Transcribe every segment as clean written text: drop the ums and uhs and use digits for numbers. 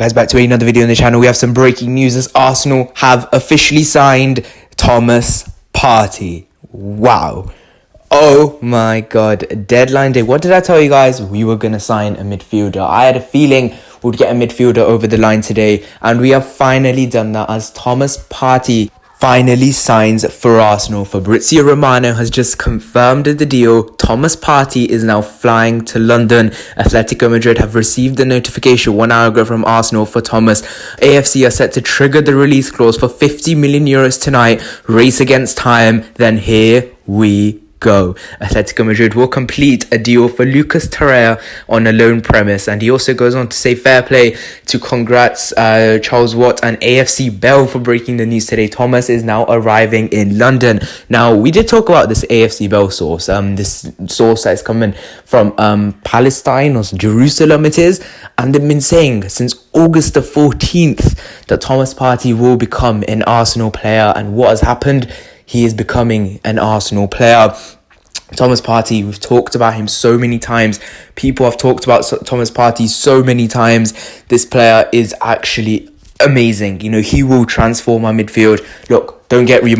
Guys, back to another video on the channel. We have some breaking news as Arsenal have officially signed Thomas Partey. Wow. Oh my god. Deadline day. What did I tell you guys? We were going to sign a midfielder. I had a feeling we'd get a midfielder over the line today, and we have finally done that as Thomas Partey finally signs for Arsenal. Fabrizio Romano has just confirmed the deal. Thomas Partey is now flying to London. Atletico Madrid have received the notification 1 hour ago from Arsenal for Thomas. AFC are set to trigger the release clause for 50 million euros tonight. Race against time. Then here we go. Atletico Madrid will complete a deal for Lucas Torreira on a loan premise, and he also goes on to say fair play to congrats Charles Watt and AFC Bell for breaking the news today. Thomas is now arriving in London. Now, we did talk about this AFC Bell source, this source that is coming from Palestine or Jerusalem it is, and they've been saying since August the 14th that Thomas Partey will become an Arsenal player. And what has happened? He is becoming an Arsenal player. Thomas Partey, we've talked about him so many times. People have talked about Thomas Partey so many times. This player is actually amazing. You know, he will transform our midfield. Look, don't get me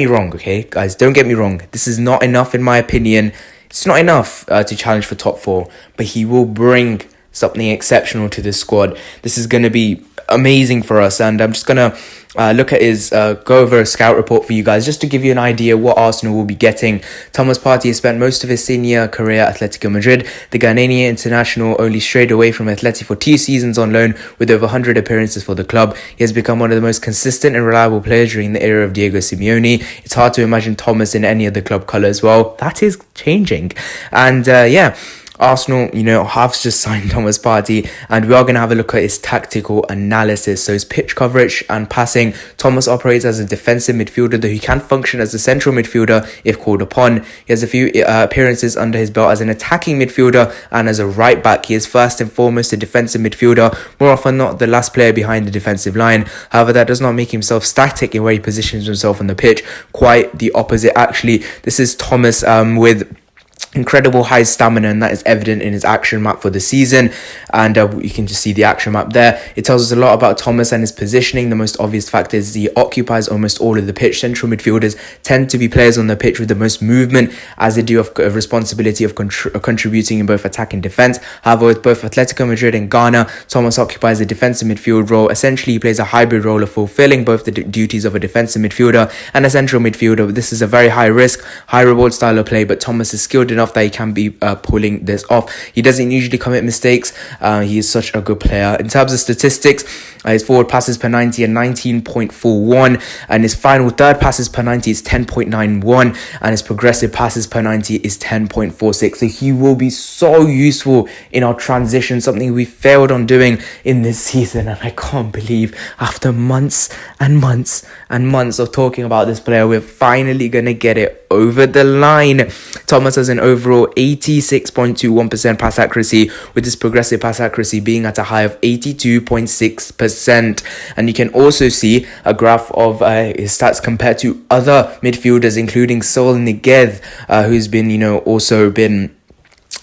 wrong, okay, guys? Don't get me wrong. This is not enough, in my opinion. It's not enough to challenge for top four, but he will bring something exceptional to this squad. This is going to be amazing for us, and I'm just gonna look at his go over a scout report for you guys just to give you an idea what Arsenal will be getting. Thomas Partey has spent most of his senior career at Atletico Madrid. The Ghanaian international only strayed away from Atleti for 2 seasons on loan with over 100 appearances for the club. He has become one of the most consistent and reliable players during the era of Diego Simeone. It's hard to imagine Thomas in any other club colour as well. That is changing. And yeah, Arsenal, you know, have just signed Thomas Partey, and we are going to have a look at his tactical analysis. So his pitch coverage and passing. Thomas operates as a defensive midfielder, though he can function as a central midfielder if called upon. He has a few appearances under his belt as an attacking midfielder and as a right back. He is first and foremost a defensive midfielder, more often not the last player behind the defensive line. However, that does not make himself static in where he positions himself on the pitch. Quite the opposite, actually. This is Thomas with incredible high stamina, and that is evident in his action map for the season. And you can just see the action map there. It tells us a lot about Thomas and his positioning. The most obvious fact is he occupies almost all of the pitch. Central midfielders tend to be players on the pitch with the most movement, as they do have a responsibility of contributing in both attack and defense. However, with both Atletico Madrid and Ghana, Thomas occupies a defensive midfield role. Essentially, he plays a hybrid role of fulfilling both the duties of a defensive midfielder and a central midfielder. This is a very high risk, high reward style of play, but Thomas is skilled enough that he can be pulling this off. He doesn't usually commit mistakes. He is such a good player. In terms of statistics, his forward passes per 90 are 19.41, and his final third passes per 90 is 10.91, and his progressive passes per 90 is 10.46. So he will be so useful in our transition, something we failed on doing in this season. And I can't believe after months and months and months of talking about this player, we're finally going to get it over the line. Thomas has an overall 86.21% pass accuracy, with his progressive pass accuracy being at a high of 82.6%. And you can also see a graph of his stats compared to other midfielders, including Saul Niguez, who's been, you know, also been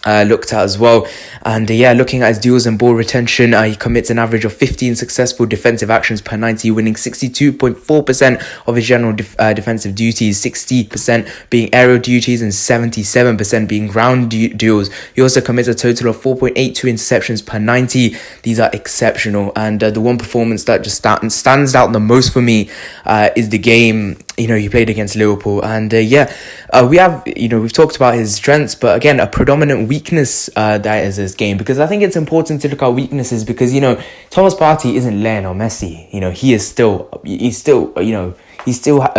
looked at as well. And yeah, looking at his duels and ball retention, he commits an average of 15 successful defensive actions per 90, winning 62.4% of his general defensive duties, 60% being aerial duties and 77% being ground duels. He also commits a total of 4.82 interceptions per 90. These are exceptional. And the one performance that just stands out the most for me is the game, you know, he played against Liverpool. And yeah, we have, you know, we've talked about his strengths, but again, a predominant weakness that is his game, because I think it's important to look at weaknesses, because, you know, Thomas Partey isn't Lionel Messi. You know, he's still a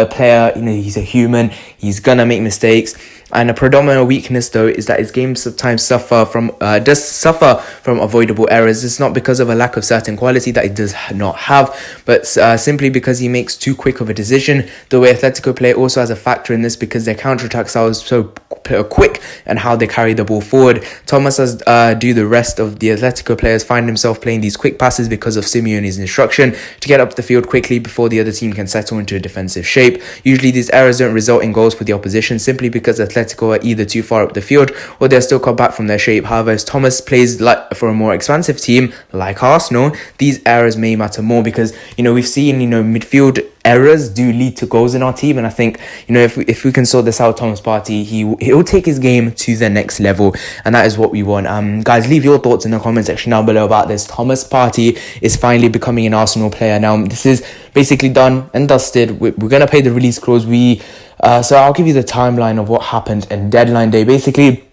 player. You know, he's a human. He's gonna make mistakes. And a predominant weakness, though, is that his game sometimes suffer from avoidable errors. It's not because of a lack of certain quality that he does not have, but simply because he makes too quick of a decision. The way Atletico play also has a factor in this, because their counter-attack style is so quick and how they carry the ball forward. Thomas, as do the rest of the Atletico players, find himself playing these quick passes because of Simeone's instruction to get up the field quickly before the other team can settle into a defensive shape. Usually these errors don't result in goals for the opposition, simply because Atletico Atletico are either too far up the field or they're still come back from their shape. However, as Thomas plays like for a more expansive team like Arsenal, these errors may matter more because, we've seen, midfield errors do lead to goals in our team, and I think, if we can sort this out, Thomas Partey, he'll take his game to the next level, and that is what we want. Guys, leave your thoughts in the comment section down below about this. Thomas Partey is finally becoming an Arsenal player now. This is basically done and dusted. We're gonna pay the release clause. So I'll give you the timeline of what happened in deadline day. Basically,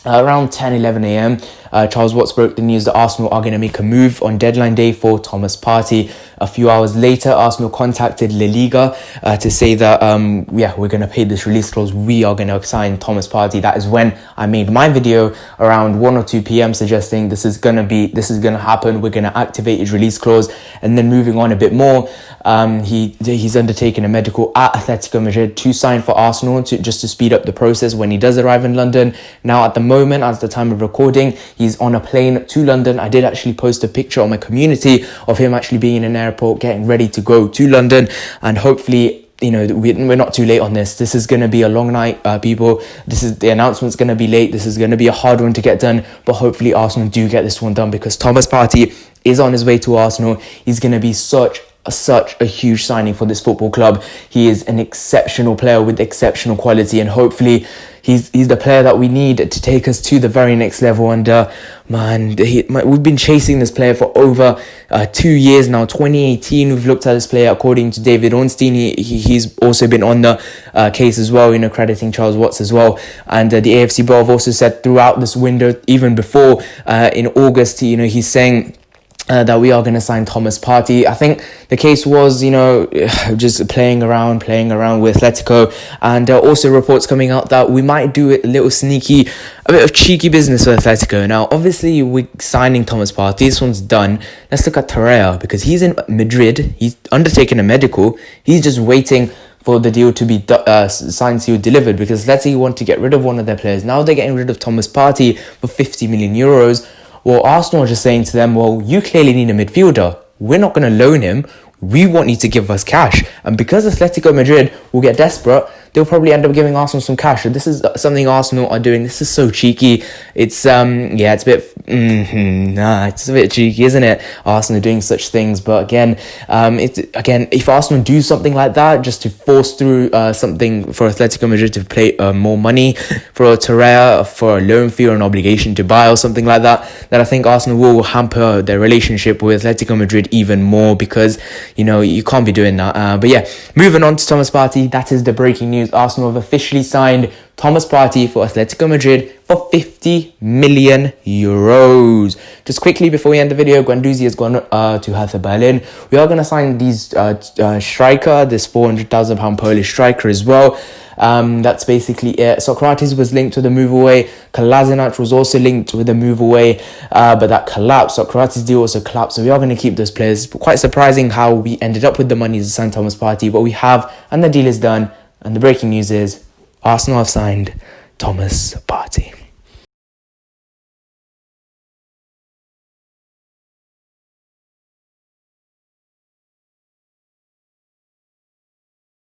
around 10-11 a.m, Charles Watts broke the news that Arsenal are going to make a move on deadline day for Thomas Partey. A few hours later, Arsenal contacted La Liga to say that, we're going to pay this release clause. We are going to sign Thomas Partey. That is when I made my video around 1 or 2 p.m. suggesting this is going to happen. We're going to activate his release clause. And then moving on a bit more, he's undertaken a medical at Atletico Madrid to sign for Arsenal just to speed up the process when he does arrive in London. Now, at the moment, at the time of recording, he's on a plane to London. I did actually post a picture on my community of him actually being in an airport, getting ready to go to London, and hopefully, we're not too late on this. This is going to be a long night, people. The announcement's going to be late. This is going to be a hard one to get done, but hopefully Arsenal do get this one done because Thomas Partey is on his way to Arsenal. He's going to be such a huge signing for this football club. He is an exceptional player with exceptional quality, and hopefully he's the player that we need to take us to the very next level. And we've been chasing this player for over 2 years now. 2018, we've looked at this player. According to David Ornstein, he's also been on the case as well, crediting Charles Watts as well. And the AFC Bro have also said throughout this window, even before in August, he's saying that we are going to sign Thomas Partey. I think the case was, just playing around with Atletico, and also reports coming out that we might do a bit of cheeky business with Atletico. Now, obviously, we're signing Thomas Partey. This one's done. Let's look at Torreira, because he's in Madrid. He's undertaken a medical. He's just waiting for the deal to be signed, sealed, delivered, because let's say you want to get rid of one of their players. Now they're getting rid of Thomas Partey for 50 million euros. Well, Arsenal are just saying to them, well, you clearly need a midfielder. We're not going to loan him. We want you to give us cash. And because Atletico Madrid will get desperate, they'll probably end up giving Arsenal some cash. So this is something Arsenal are doing. This is so cheeky. It's it's a bit it's a bit cheeky, isn't it? Arsenal doing such things. But again, if Arsenal do something like that just to force through something for Atletico Madrid to pay more money for a Torreira, for a loan fee or an obligation to buy or something like that, then I think Arsenal will hamper their relationship with Atletico Madrid even more, because you can't be doing that. But yeah, moving on to Thomas Partey, that is the breaking news. Arsenal have officially signed Thomas Partey for Atletico Madrid for 50 million euros. Just quickly before we end the video, Guendouzi has gone to Hertha Berlin. We are going to sign these striker, this £400,000 Polish striker as well. That's basically it. Socrates was linked with a move away. Kolasinac was also linked with a move away, but that collapsed. Socrates deal also collapsed, so we are going to keep those players. Quite surprising how we ended up with the money to sign Thomas Partey, but we have, and the deal is done. And the breaking news is Arsenal have signed Thomas Partey.